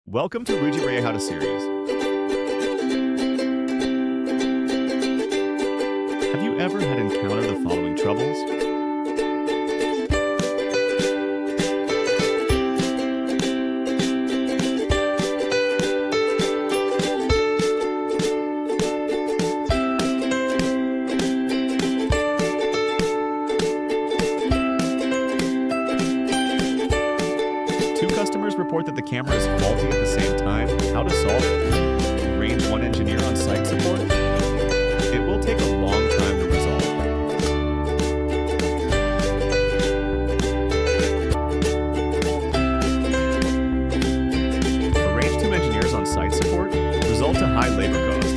Welcome to Ruijie How to series. Have you ever had encountered the following troubles? Two customers report that the camera is faulty at the same time. How to solve it? Arrange one engineer on site support? It will take a long time to resolve. Arrange two engineers on site support? Result to high labor cost.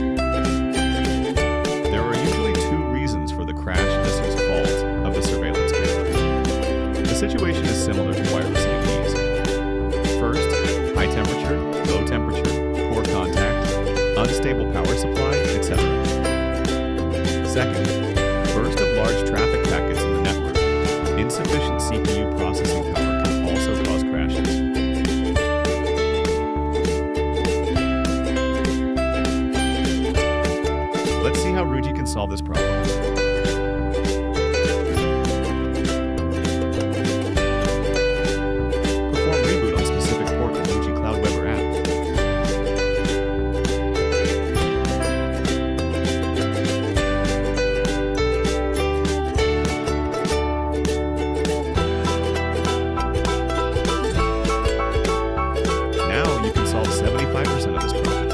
There are usually two reasons for the crash fault of the surveillance camera. The situation is similar to wireless APs. First, high temperature, low temperature, poor contact, unstable power supply, etc. Second, burst of large traffic packets in the network. Insufficient CPU processing power can also cause crashes. Let's see how Ruijie can solve this problem. Solve 75% of this problem.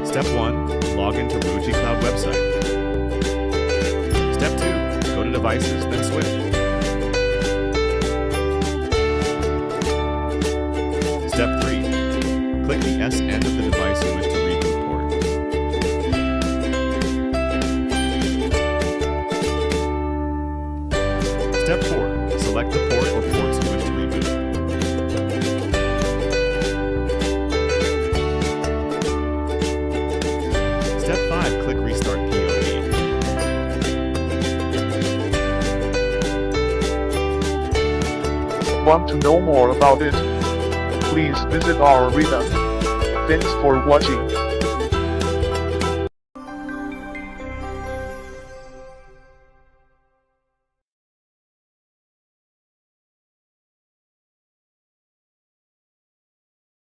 Step 1. Log into Ruijie Cloud website. Step 2. Go to Devices, then Switch. Step 3. Click the S end of the device you wish to reboot port. Step 4. Select the port or ports you wish to reboot. Step 5. Click Restart POE. Want to know more about it? Please visit our arena. Thanks for watching.